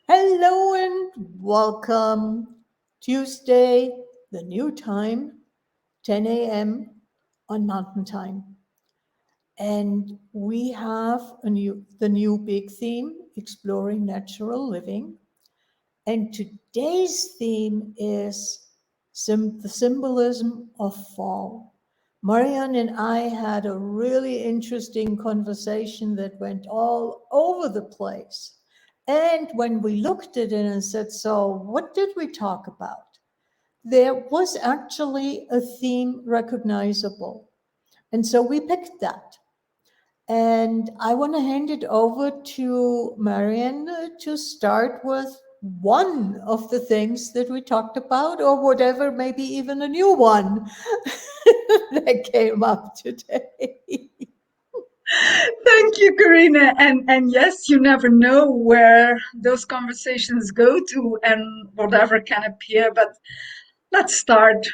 Hello and welcome. Tuesday, the new time, 10 a.m. on Mountain Time. And we have the new big theme, exploring natural living. And today's theme is the symbolism of fall. Marianne and I had a really interesting conversation that went all over the place. And when we looked at it and said, so what did we talk about? There was actually a theme recognizable. And so we picked that. And I want to hand it over to Marianne to start with one of the things that we talked about, or whatever, maybe even a new one that came up today. Thank you, Karina. And yes, you never know where those conversations go to and whatever can appear. But let's start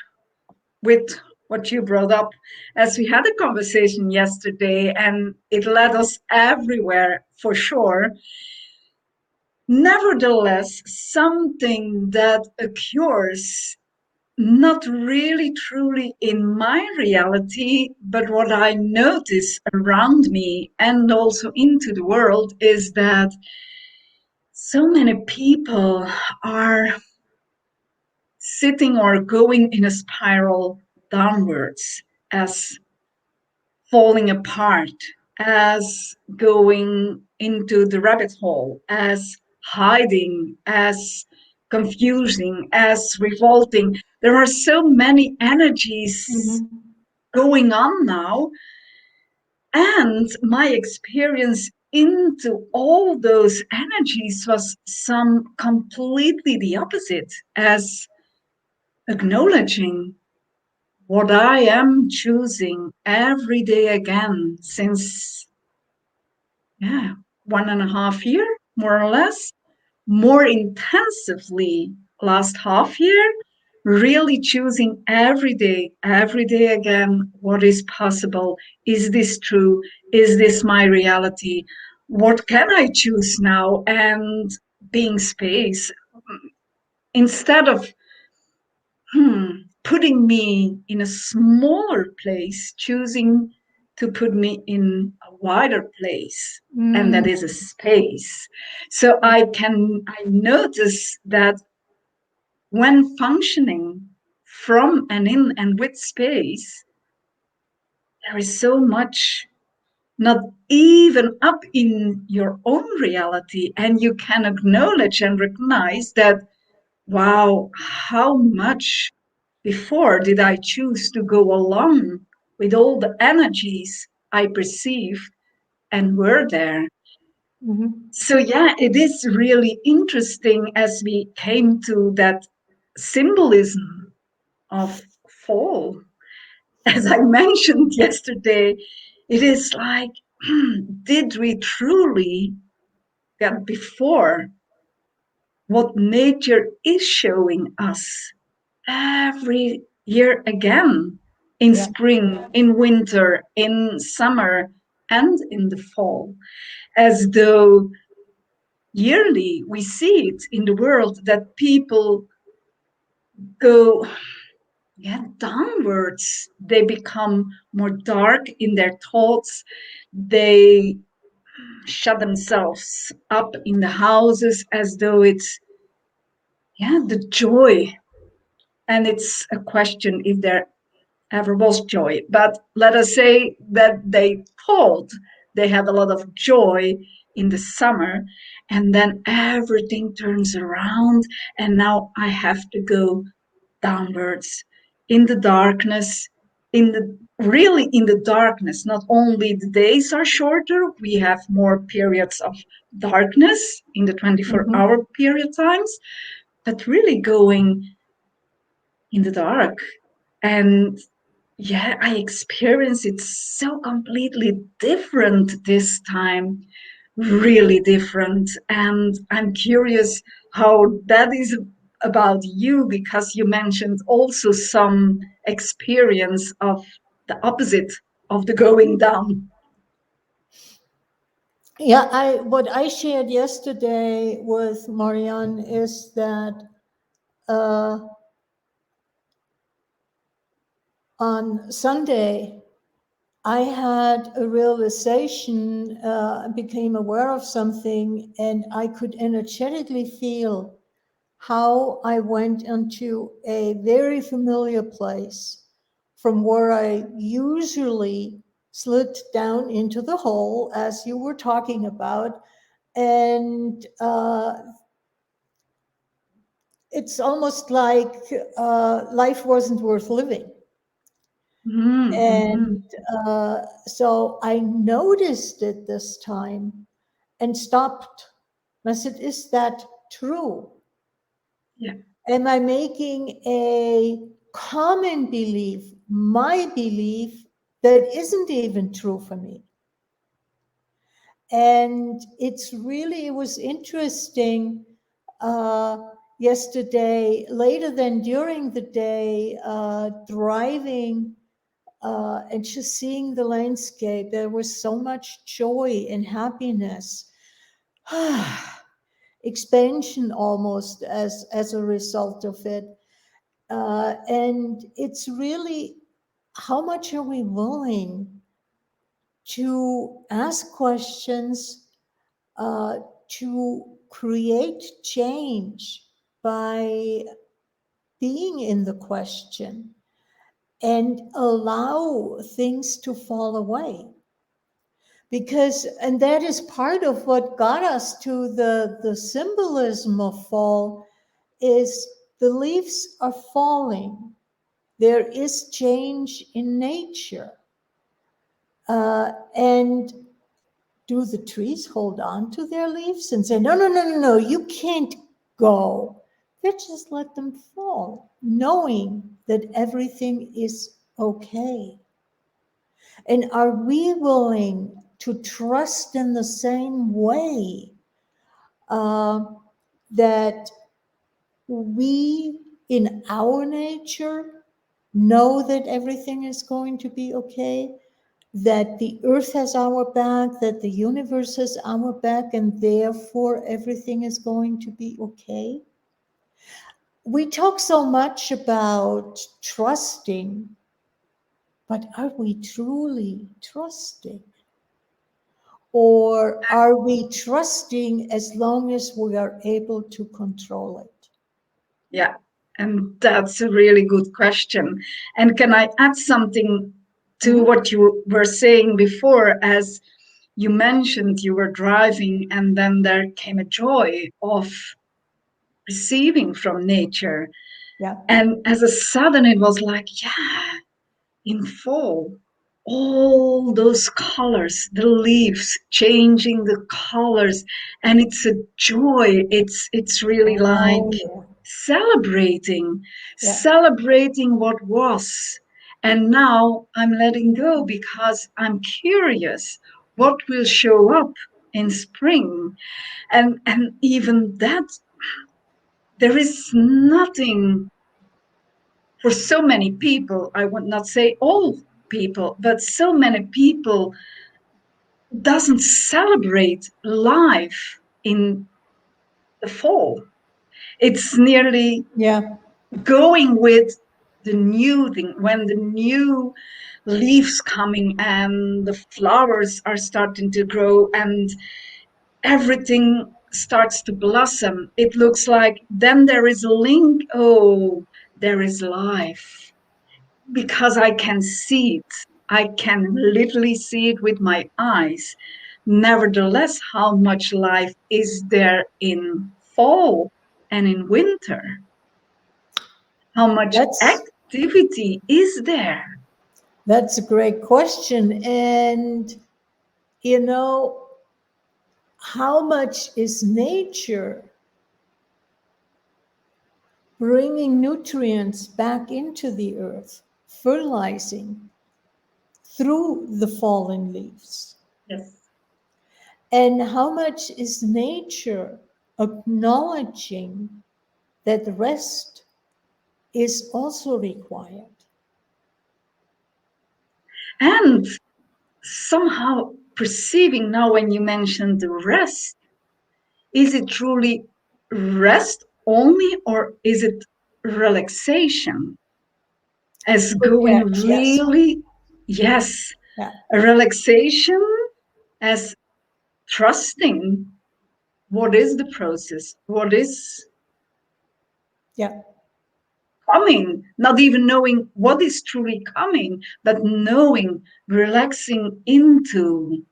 with what you brought up, as we had a conversation yesterday, and it led us everywhere for sure. Nevertheless, something that occurs not really truly in my reality, but what I notice around me and also into the world is that so many people are sitting or going in a spiral downwards, as falling apart, as going into the rabbit hole, as hiding, as confusing, as revolting. There are so many energies Mhm. going on now. And my experience into all those energies was some completely the opposite, as acknowledging what I am choosing every day again since, yeah, 1.5 year, more or less, more intensively last half year, really choosing every day again, what is possible? Is this true? Is this my reality? What can I choose now? And being space instead of putting me in a smaller place, choosing to put me in a wider place, and that Mm. is a space. So I notice that when functioning from and in and with space, there is so much not even up in your own reality, and you can acknowledge and recognize that, wow, how much before did I choose to go along with all the energies I perceived and were there? Mhm. So, yeah, it is really interesting as we came to that symbolism of fall. As I mentioned yesterday, it is like, did we truly get before what nature is showing us every year again, in Yeah. spring, in winter, in summer, and in the fall, as though yearly we see it in the world that people go, yeah, downwards. They become more dark in their thoughts. They shut themselves up in the houses as though it's, yeah, the joy. And it's a question if there ever was joy. But let us say that they thought they had a lot of joy in the summer, and then everything turns around, and now I have to go downwards in the darkness. In the really in the darkness, not only the days are shorter, we have more periods of darkness in the 24-hour Mhm. period times, but really going in the dark. And yeah, I experience it so completely different this time, really different. And I'm curious how that is about you, because you mentioned also some experience of the opposite of the going down. Yeah, I what I shared yesterday with Marianne is that uh, on Sunday I had a realization, became aware of something, and I could energetically feel how I went into a very familiar place from where I usually slid down into the hole, as you were talking about. And it's almost like life wasn't worth living. Mm-hmm. And so I noticed it this time and stopped. I said, is that true? Yeah. Am I making a common belief, my belief, that isn't even true for me? And it was interesting yesterday, later than during the day, driving and just seeing the landscape. There was so much joy and happiness, expansion almost as a result of it. And it's really, how much are we willing to ask questions, to create change by being in the question and allow things to fall away? Because, and that is part of what got us to the symbolism of fall, is the leaves are falling. There is change in nature. And do the trees hold on to their leaves and say, no, no, no, no, no, you can't go? They just let them fall, knowing that everything is okay. And are we willing to trust in the same way uh, that we, in our nature, know that everything is going to be okay, that the earth has our back, that the universe has our back, and therefore everything is going to be okay? We talk so much about trusting, but are we truly trusting? Or are we trusting as long as we are able to control it? Yeah. And that's a really good question. And can I add something to Mhm. what you were saying before? As you mentioned, you were driving, and then there came a joy of receiving from nature. Yeah. And as a sudden, it was like, yeah, in fall, all those colors, the leaves changing the colors, and it's a joy. It's really like Oh, yeah. celebrating, Yeah. celebrating what was. And now I'm letting go because I'm curious what will show up in spring. And even that, there is nothing for so many people, I would not say all people, but so many people doesn't celebrate life in the fall. It's nearly Yeah. going with the new thing when the new leaves coming and the flowers are starting to grow and everything starts to blossom. It looks like then there is a link. Oh, there is life because I can see it. I can literally see it with my eyes. Nevertheless, how much life is there in fall and in winter? How much That's activity is there? that's a great question. And you know, how much is nature bringing nutrients back into the earth, fertilizing through the fallen leaves? Yes. And how much is nature acknowledging that rest is also required? And somehow perceiving now when you mentioned the rest, is it truly rest only, or is it relaxation as Good going catch. Yes. really, yes, Yeah. a relaxation as trusting what is the process, what is Yeah. coming, not even knowing what is truly coming, but knowing, relaxing into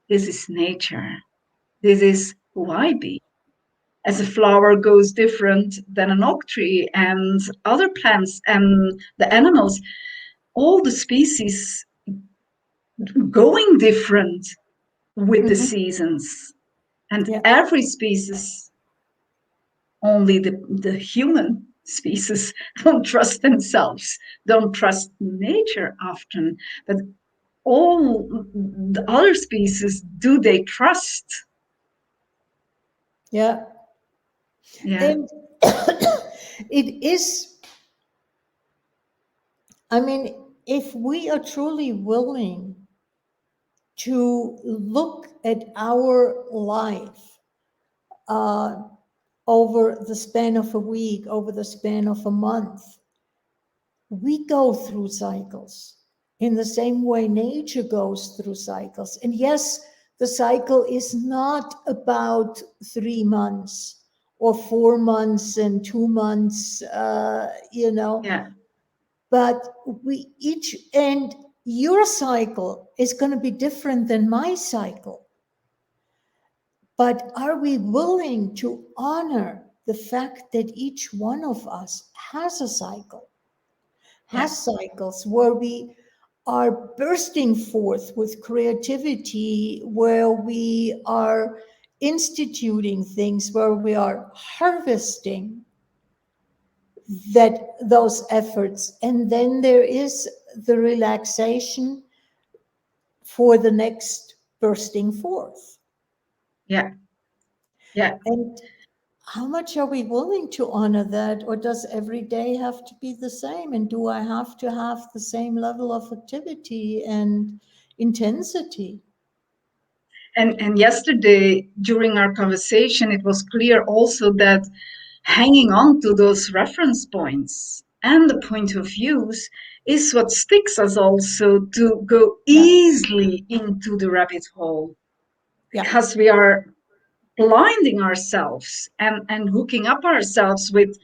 this is nature, this is who I be. As a flower goes different than an oak tree and other plants and the animals, all the species going different with the Hmm. seasons. And Yeah. every species, only the human species, don't trust themselves, don't trust nature often. But all the other species, do they trust? Yeah. Yeah, And it is, I mean, if we are truly willing to look at our life uh, over the span of a week, over the span of a month, we go through cycles in the same way nature goes through cycles. And yes, the cycle is not about 3 months or 4 months and 2 months, yeah, but we each, and your cycle is going to be different than my cycle. But are we willing to honor the fact that each one of us has a cycle? yeah, Has cycles where we are bursting forth with creativity, where we are instituting things, where we are harvesting that those efforts. And then there is the relaxation for the next bursting forth. yeah, yeah. And how much are we willing to honor that, or does every day have to be the same? And do I have to have the same level of activity and intensity? And yesterday during our conversation, it was clear also that hanging on to those reference points and the point of views is what sticks us also to go Yeah, easily into the rabbit hole, yeah, because we are blinding ourselves and hooking up ourselves with,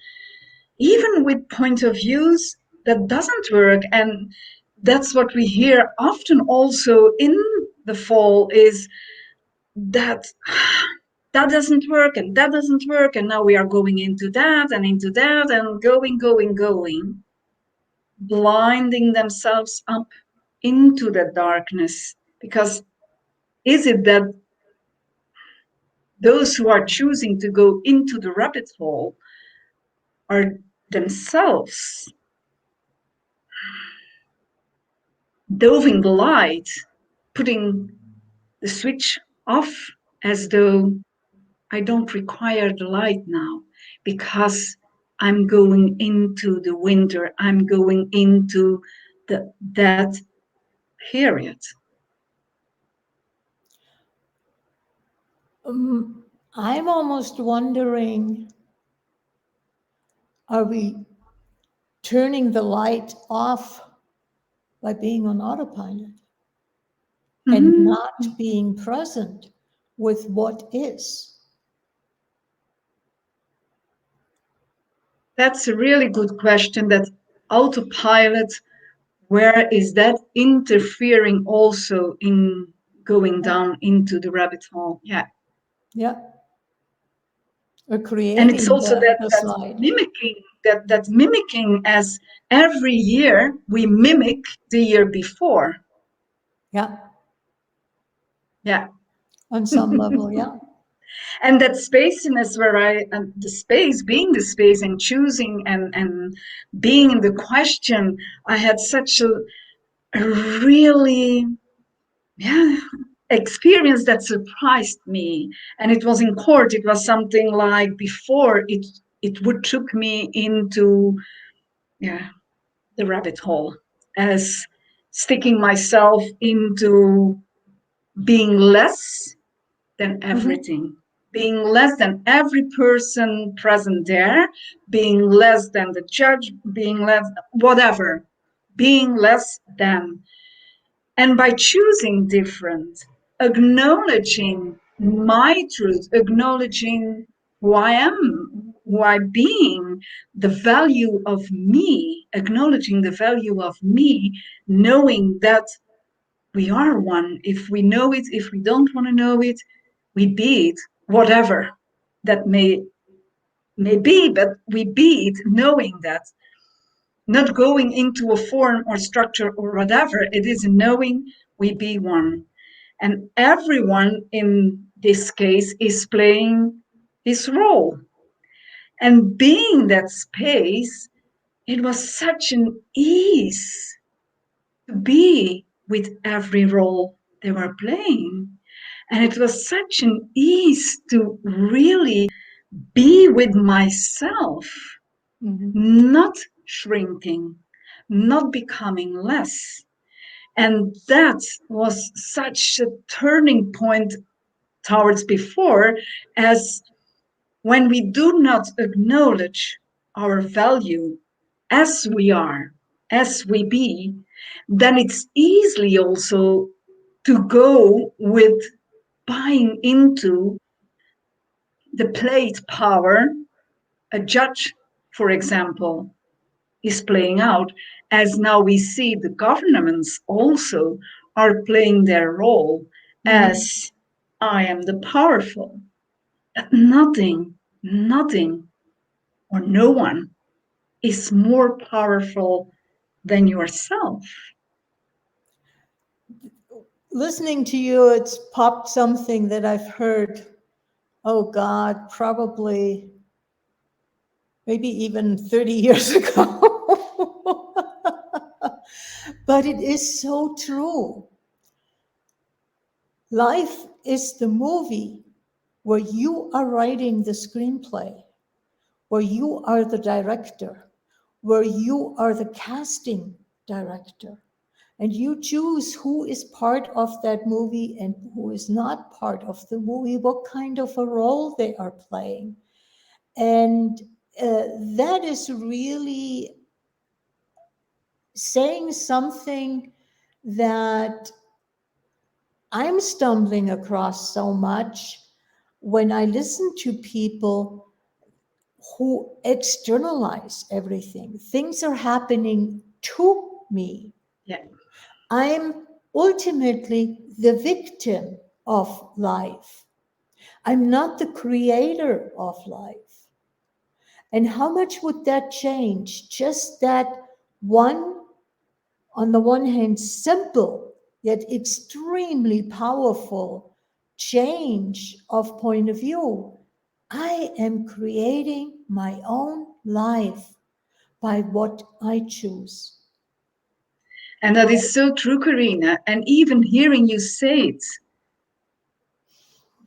even with point of views that doesn't work. And that's what we hear often also in the fall, is that that doesn't work and that doesn't work, and now we are going into that and going, blinding themselves up into the darkness. Because is it that those who are choosing to go into the rabbit hole are themselves doving the light, putting the switch off, as though I don't require the light now because I'm going into the winter, I'm going into that period. I'm almost wondering, are we turning the light off by being on autopilot and Mhm. not being present with what is? That's a really good question. That autopilot, where is that interfering also in going Yeah, down into the rabbit hole? Yeah. yeah. Or And it's creating also the that slide. mimicking, that mimicking, as every year we mimic the year before. Yeah, Yeah. on some level, yeah. And that spaciness where the space, being the space and choosing and being in the question, I had such a really, yeah, experience that surprised me. And it was in court. It was something like, before it would took me into, yeah, the rabbit hole, as sticking myself into being less than Mm-hmm. everything, being less than every person present there, being less than the judge, being less, whatever, being less than. And by choosing different, acknowledging my truth, acknowledging who I am, who I being, the value of me, acknowledging the value of me, knowing that we are one. If we know it, if we don't want to know it, we be it, whatever that may be, but we be it, knowing that, not going into a form or structure or whatever. It is knowing we be one. And everyone in this case is playing his role. And being that space, it was such an ease to be with every role they were playing. And it was such an ease to really be with myself, Mm-hmm. not shrinking, not becoming less. And that was such a turning point towards before, as when we do not acknowledge our value as we are, as we be, then it's easily also to go with buying into the played power a judge, for example, is playing out, as now we see the governments also are playing their role Mm-hmm. as I am the powerful. Nothing, or no one is more powerful than yourself. Listening to you, it's popped something that I've heard, oh God, probably maybe even 30 years ago. But it is so true. Life is the movie where you are writing the screenplay, where you are the director, where you are the casting director. And you choose who is part of that movie and who is not part of the movie, what kind of a role they are playing. And that is really saying something that I'm stumbling across so much when I listen to people who externalize everything. Things are happening to me. Yeah. I'm ultimately the victim of life. I'm not the creator of life. And how much would that change? Just that one, on the one hand, simple yet extremely powerful change of point of view. I am creating my own life by what I choose. And that is so true, Karina. And even hearing you say it,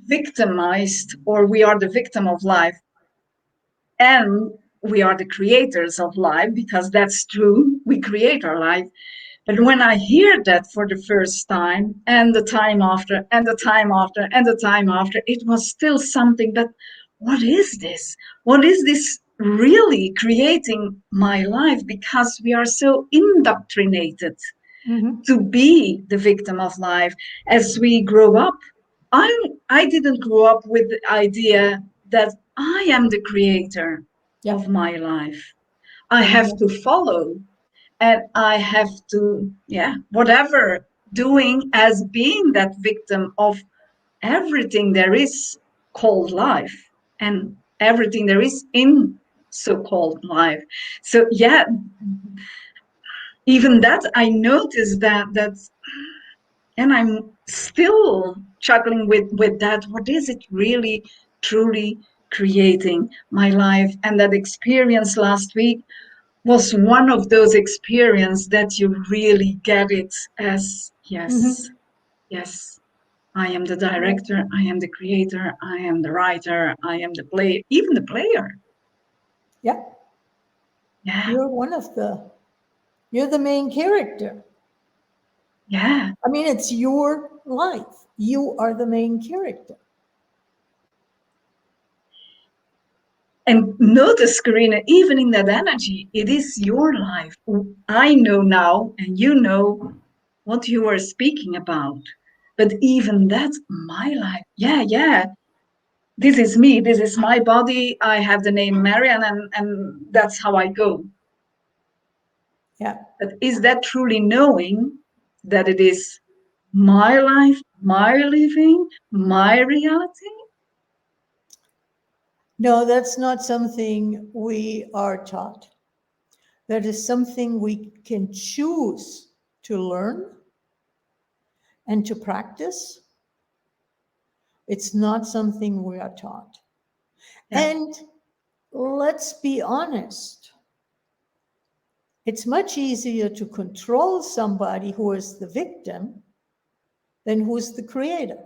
victimized, or we are the victim of life, and we are the creators of life, because that's true. We create our life. But when I hear that for the first time, and the time after, and the time after, and the time after, it was still something. But what is this? What is this really creating my life? Because we are so indoctrinated Mhm. to be the victim of life as we grow up. I didn't grow up with the idea that I am the creator Yeah. of my life. I have Mhm. to follow, and I have to, yeah, whatever, doing as being that victim of everything there is called life, and everything there is in so-called life. So yeah, even that I noticed that, and I'm still struggling with that. What is it really, truly creating my life? And that experience last week was one of those experiences that you really get it as, yes, Mhm. yes, I am the Yeah. director, I am the creator, I am the writer, I am the player, even the player. Yeah. Yeah, You're one of the, you're the main character. yeah, I mean, it's your life. You are the main character. And notice, Karina, even in that energy, it is your life. I know now, and you know what you are speaking about. But even that's my life. Yeah, yeah. This is me. This is my body. I have the name Marianne, and that's how I go. Yeah. But is that truly knowing that it is my life, my living, my reality? No, that's not something we are taught. That is something we can choose to learn and to practice. It's not something we are taught. Yeah. And let's be honest, it's much easier to control somebody who is the victim than who's the creator.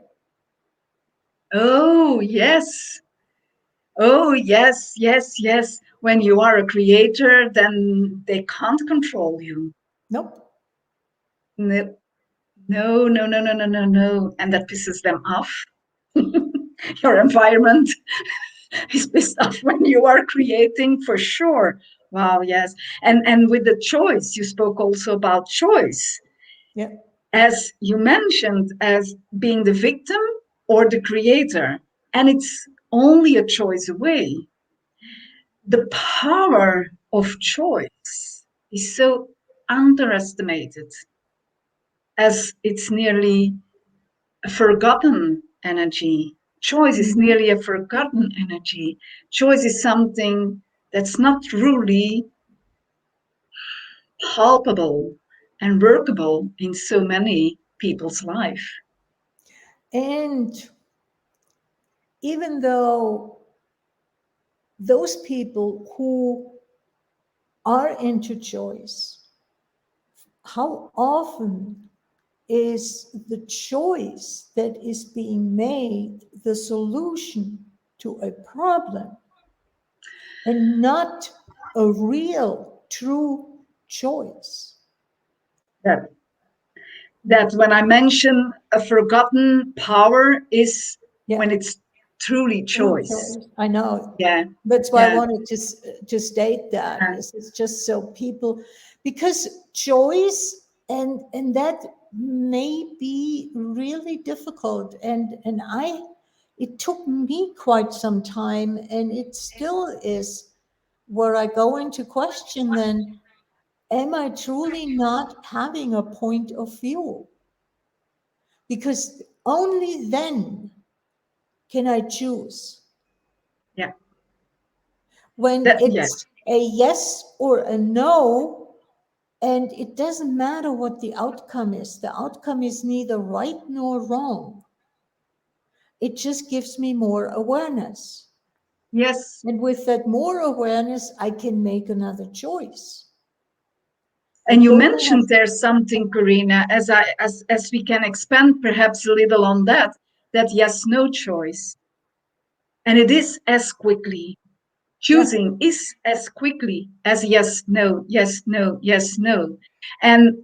Oh, yes. Oh, yes, yes, yes. When you are a creator, then they can't control you. Nope. No, no, no, no, no, no, no, no. And that pisses them off. Your environment is pissed off when you are creating, for sure. Wow, yes. And with the choice, you spoke also about choice. Yeah. As you mentioned, as being the victim or the creator. And it's only a choice away. The power of choice is so underestimated as it's nearly a forgotten energy. Choice is Mhm. nearly a forgotten energy. Choice is something that's not truly palpable and workable in so many people's life. And even though those people who are into choice, how often is the choice that is being made the solution to a problem and not a real, true choice? That that when I mention a forgotten power is Yeah, when it's truly true choice. choice. I know. Yeah, That's why I yeah, wanted to state that. yeah. It's just so people, because choice and that may be really difficult. And it took me quite some time, and it still is, where I go into question then, am I truly not having a point of view? Because only then can I choose. Yeah. When That yes. it's a yes or a no, and it doesn't matter what the outcome is, the outcome is neither right nor wrong. It just gives me more awareness. Yes. And with that more awareness, I can make another choice. I And you don't have, mentioned there's something, Karina, as we can expand perhaps a little on that, that yes, no choice. And it is as quickly. yeah, Choosing is as quickly as yes, no, yes, no, yes, no. And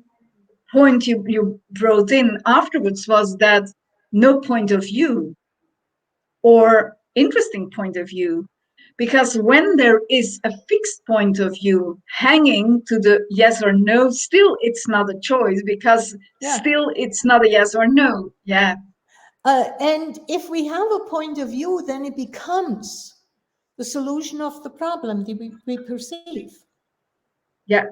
point you brought in afterwards was that no point of view or interesting point of view. Because when there is a fixed point of view hanging to the yes or no, still it's not a choice because yeah. still it's not a yes or no. Yeah, And if we have a point of view, then it becomes the solution of the problem that we perceive. yeah.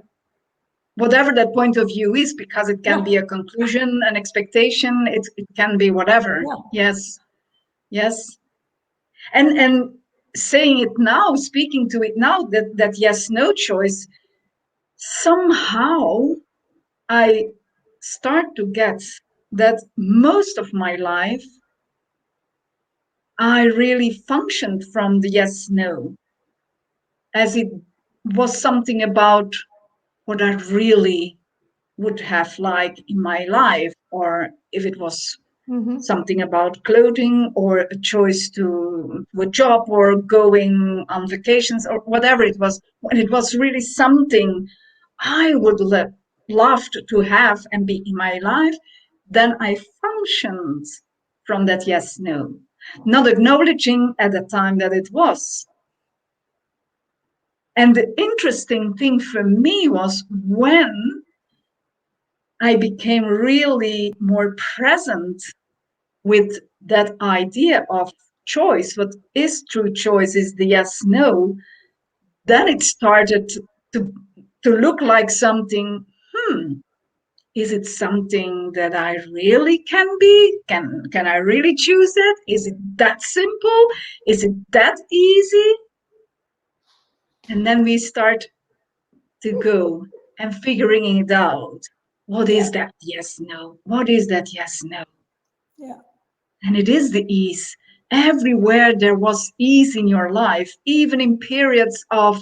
Whatever that point of view is, because it can be Yeah, a conclusion, an expectation, it can be whatever. yeah. Yes, yes. And saying it now, speaking to it now, that yes, no choice, somehow I start to get that most of my life I really functioned from the yes no, as it was something about what I really would have liked in my life, or if it was Mm-hmm. something about clothing or a choice to a job or going on vacations or whatever it was, when it was really something I would love to have and be in my life, then I functioned from that yes, no, not acknowledging at the time that it was. And the interesting thing for me was when I became really more present with that idea of choice. What is true choice is the yes, no. Then it started to, to look like something, is it something that I really can be? Can I really choose it? Is it that simple? Is it that easy? And then we start to go and figuring it out. What Yeah. is that yes, no? What is that yes, no? Yeah. And it is the ease. Everywhere there was ease in your life, even in periods of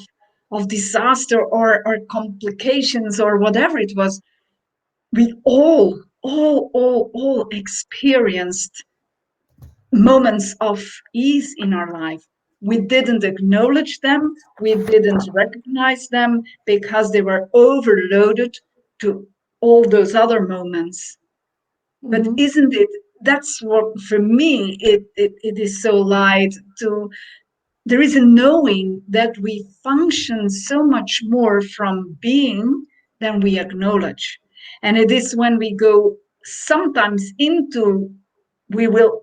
disaster or complications or whatever it was, we all experienced moments of ease in our life. We didn't acknowledge them, we didn't recognize them because they were overloaded to all those other moments. But Hmm. isn't it? That's what for me it is so light to there is a knowing that we function so much more from being than we acknowledge. And it is when we go sometimes into, we will,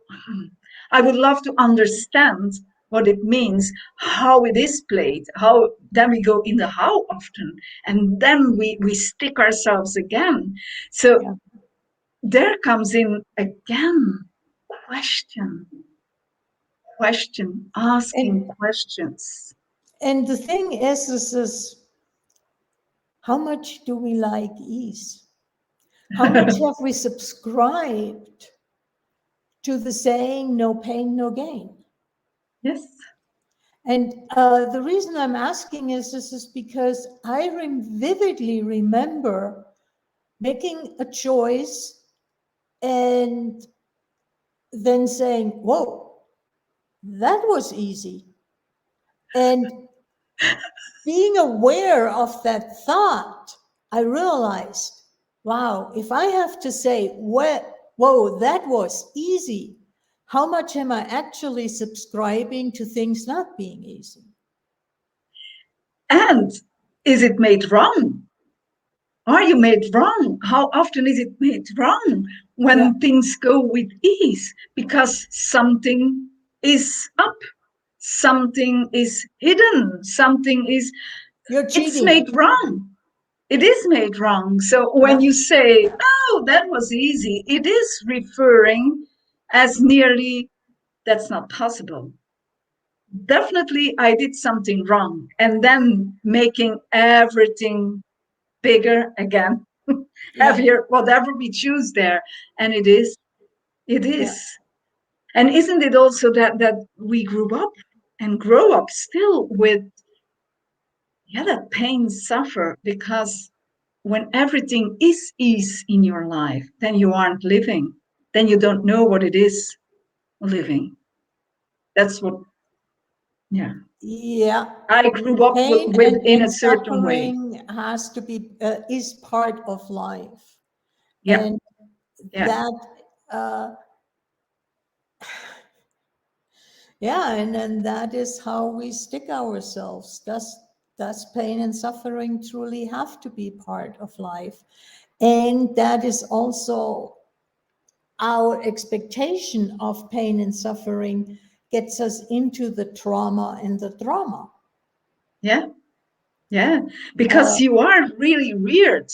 I would love to understand what it means, how it is played, how then we go in the how often, and then we stick ourselves again. So Yeah. there comes in again question, asking And questions. the thing is how much do we like ease? How much have we subscribed to the saying "no pain, no gain"? Yes. And the reason I'm asking is this is because I vividly remember making a choice and then saying, "Whoa, that was easy," and being aware of that thought, I realized, wow, if I have to say, whoa, that was easy, how much am I actually subscribing to things not being easy? And is it made wrong? Are you made wrong? How often is it made wrong Yeah, when things go with ease? Because something is up, something is hidden, something is, you're it's cheating. made wrong. It is made wrong. So when Yeah, you say, oh, that was easy, it is referring as nearly that's not possible. Definitely I did something wrong. And then making everything bigger again, yeah, heavier, whatever we choose there. And it yeah. is. And isn't it also that we grew up and grow up still with, yeah, that pain suffer because when everything is ease in your life, then you aren't living. Then you don't know what it is living. That's what, yeah. Yeah, I grew up pain within a and certain way. suffering has to be, is part of life. Yeah, And yeah, that, uh, yeah, and then that is how we stick ourselves. Does pain and suffering truly have to be part of life? And that is also our expectation of pain and suffering gets us into the trauma and the drama. yeah, yeah. Uh, Because you are really weird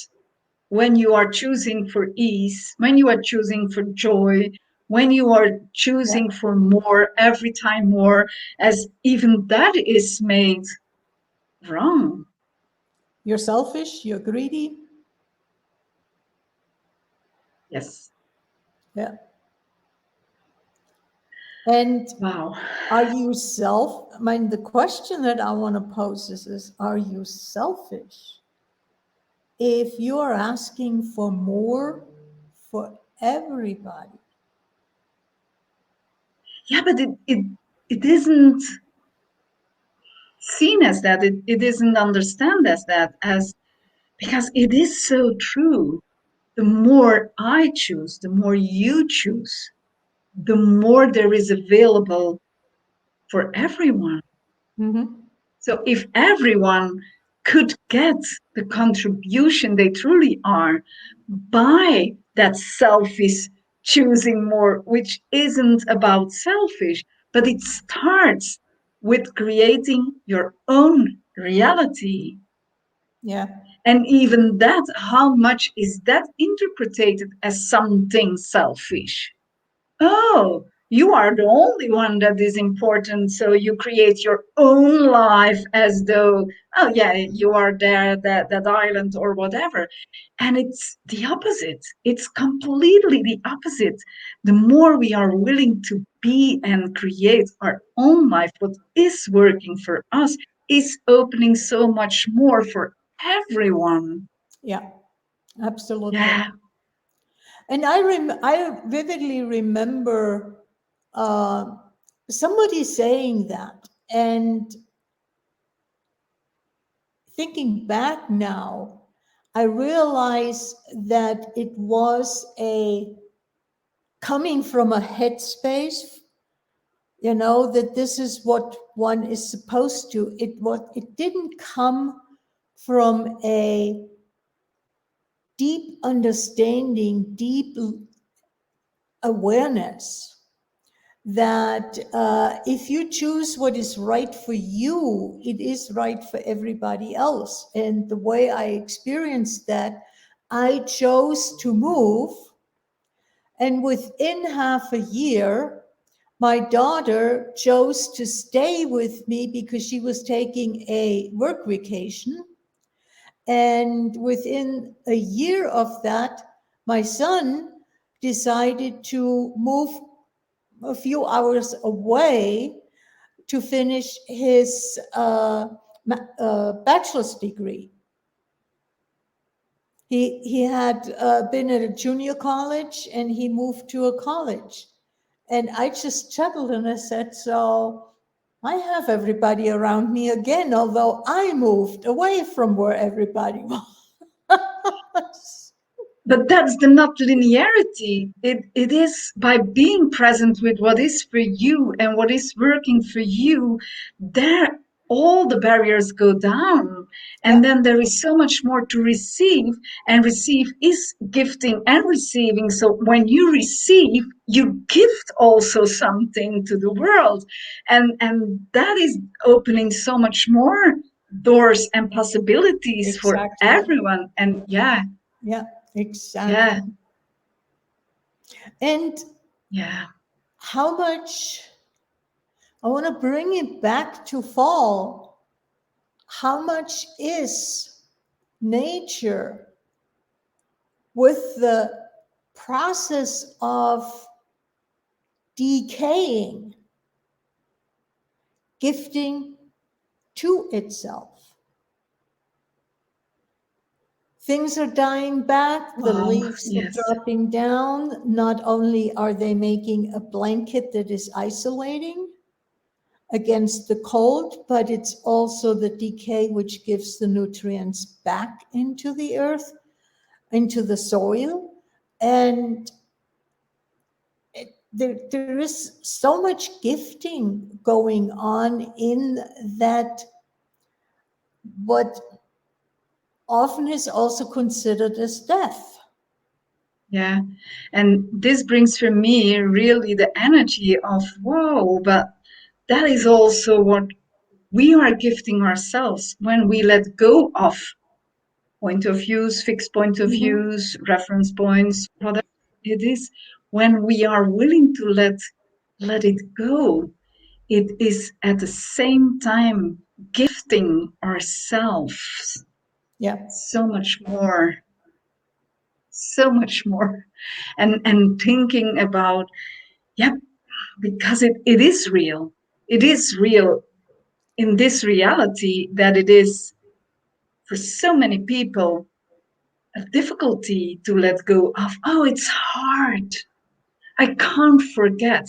when you are choosing for ease, when you are choosing for joy, when you are yeah, choosing for more, every time more, as even that is made wrong. you're selfish, you're greedy. Yes. Yeah. And Wow. are you I mean, the question that I want to pose is are you selfish if you are asking for more for everybody? Yeah, but it isn't seen as that. It isn't understood as that, as because it is so true. The more I choose, the more you choose. the more there is available for everyone. Mm-hmm. So if everyone could get the contribution they truly are by that selfish choosing more, which isn't about selfish, but it starts with creating your own reality. Yeah. And even that, how much is that interpreted as something selfish? Oh, you are the only one that is important. So you create your own life as though, oh yeah, you are there, that island or whatever. And it's the opposite. It's completely the opposite. The more we are willing to be and create our own life, what is working for us is opening so much more for everyone. Yeah. Absolutely. Yeah. And I vividly remember uh, somebody saying that, and thinking back now, I realize that it was a coming from a headspace, that this is what one is supposed to. It didn't come from a deep understanding, deep awareness that if you choose what is right for you, it is right for everybody else. And the way I experienced that, I chose to move. And within half a year, my daughter chose to stay with me because she was taking a work vacation. And within a year of that, my son decided to move a few hours away to finish his bachelor's degree. He had been at a junior college and he moved to a college. And I just chuckled and I said, so I have everybody around me again, although I moved away from where everybody was. But that's the not linearity. It is by being present with what is for you and what is working for you, there all the barriers go down. And Yeah, then there is so much more to receive, and receive is gifting and receiving. So when you receive, you gift also something to the world. And that is opening so much more doors and possibilities for exactly. everyone. And yeah, Yeah, exactly. yeah. And Yeah. how much I want to bring it back to fall. How much is nature with the process of decaying, gifting to itself? Things are dying back, the Wow. leaves are Yes. dropping down. Not only are they making a blanket that is isolating against the cold, but it's also the decay which gives the nutrients back into the earth, into the soil. And there is so much gifting going on in that, what often is also considered as death. Yeah. And this brings for me really the energy of, whoa, but that is also what we are gifting ourselves when we let go of point of views, fixed point of Mhm. views, reference points, whatever it is, when we are willing to let it go, it is at the same time gifting ourselves Yeah, so much more, so much more. And thinking about, yeah, because it is real. It is real in this reality that it is for so many people a difficulty to let go of. Oh, it's hard. I can't forget.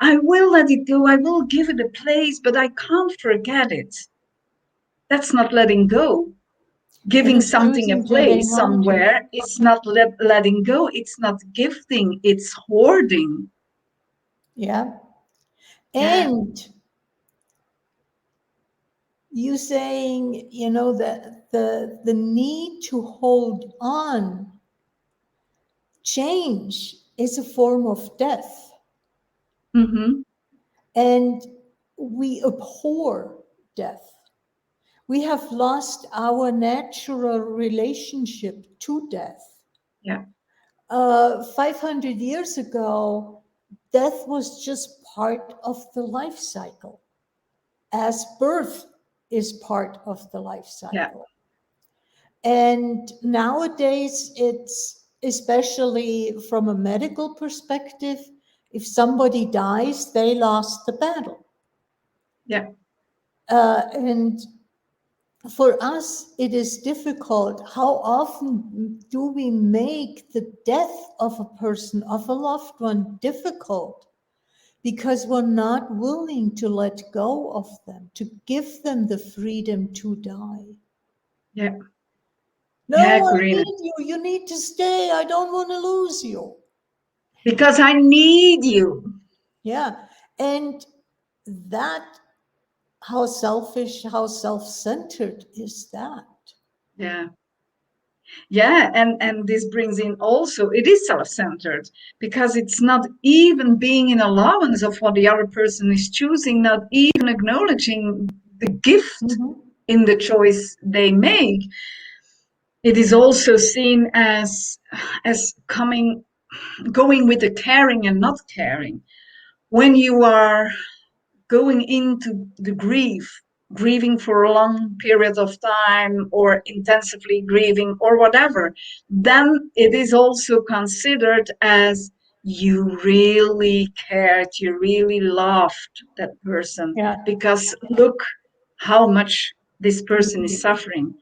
I will let it go. I will give it a place, but I can't forget it. That's not letting go. it Giving is something a choosing to hang place on to. somewhere, it's not letting go. It's not gifting, it's hoarding. Yeah. Yeah. And you saying, you know, that the need to hold on, change is a form of death. Mm-hmm. And we abhor death. We have lost our natural relationship to death. Yeah. 500 years ago, death was just part of the life cycle, as birth is part of the life Yeah. cycle. And nowadays, it's especially from a medical perspective, if somebody dies, they lost the battle. Yeah. And for us, it is difficult. How often do we make the death of a person, of a loved one, difficult? Because we're not willing to let go of them, to give them the freedom to die. Yeah. Yeah, No, I Karina. need you. You need to stay. I don't want to lose you. Because I need you. Yeah. And that, how selfish, how self centered is that? Yeah. Yeah, and this brings in also it is self-centered because it's not even being in allowance of what the other person is choosing, not even acknowledging the gift Mhm. in the choice they make. It is also seen as coming going with the caring and not caring. When you are going into the grief, grieving for a long period of time or intensively grieving or whatever, then it is also considered as you really cared, you really loved that person Yeah. because look how much this person is Indeed. suffering.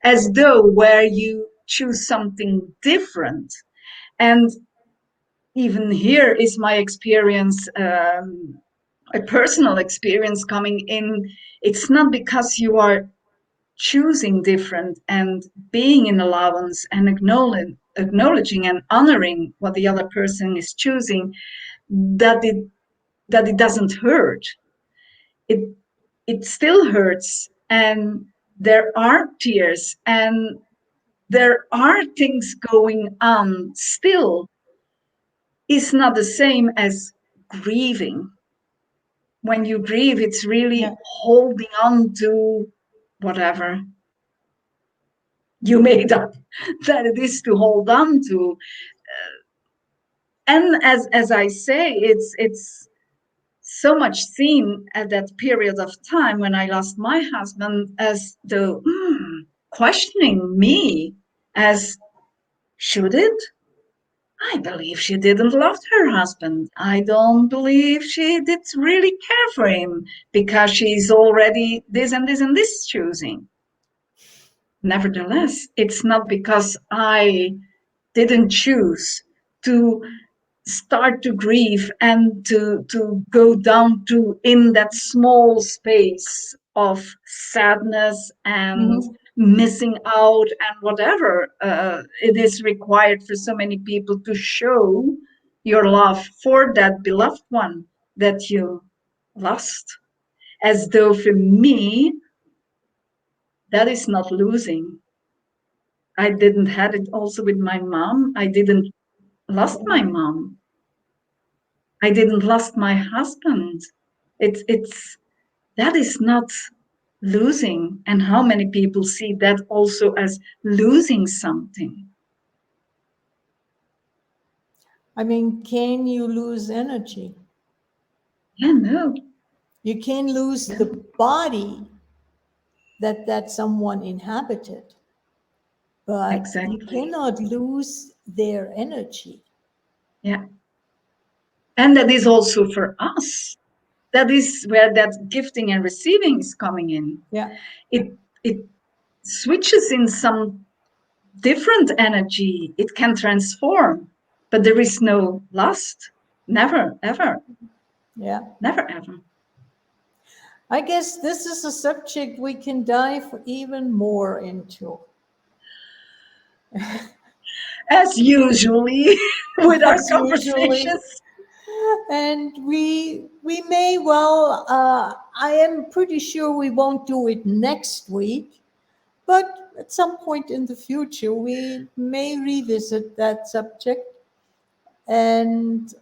As though where you choose something different. And even here is my experience, a personal experience coming in. It's not because you are choosing different and being in allowance and acknowledging and honoring what the other person is choosing that it doesn't hurt. It it still hurts, and there are tears, and there are things going on still. Is not the same as grieving. When you grieve, it's Yeah. really holding on to whatever you made up that it is to hold on to. And as I say, it's so much seen at that period of time when I lost my husband as the questioning me as should it? I believe she didn't love her husband. I don't believe she did really care for him because she's already this and this and this choosing. Nevertheless, it's not because I didn't choose to start to grieve and to go down to in that small space of sadness and Mhm. missing out and whatever it is required for so many people to show your love for that beloved one that you lost, as though for me that is not losing. I didn't had it also with my mom. I didn't lost my mom. I didn't lost my husband. It's that is not losing. And how many people see that also as losing something? I mean, can you lose energy? Yeah, no. You can lose the Yeah, body that someone inhabited, but you exactly. cannot lose their energy. Yeah. And that is also for us. That is where that gifting and receiving is coming in. Yeah. It switches in some different energy. It can transform, but there is no lust. Never, ever, Yeah. never, ever. I guess this is a subject we can dive even more into. As usually with our As usually, conversations. And we may well. I am pretty sure we won't do it next week, but at some point in the future, we may revisit that subject and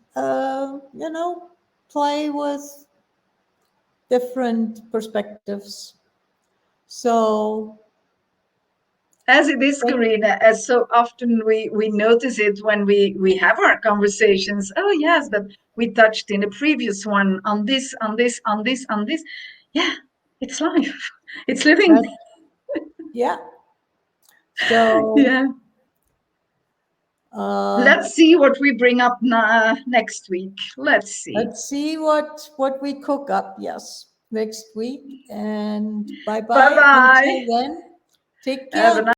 play with different perspectives. So As it is, thank Karina, as so often we notice it when we have our conversations. Oh yes, but we touched in the previous one on this, on this, on this, on this. Yeah, it's life. It's living. that. Yeah. So Yeah. uh, Let's see what we bring up next week. Let's see. let's see what we cook up. Yes, next week. And bye Bye bye. bye. Until then, take Have a care. nice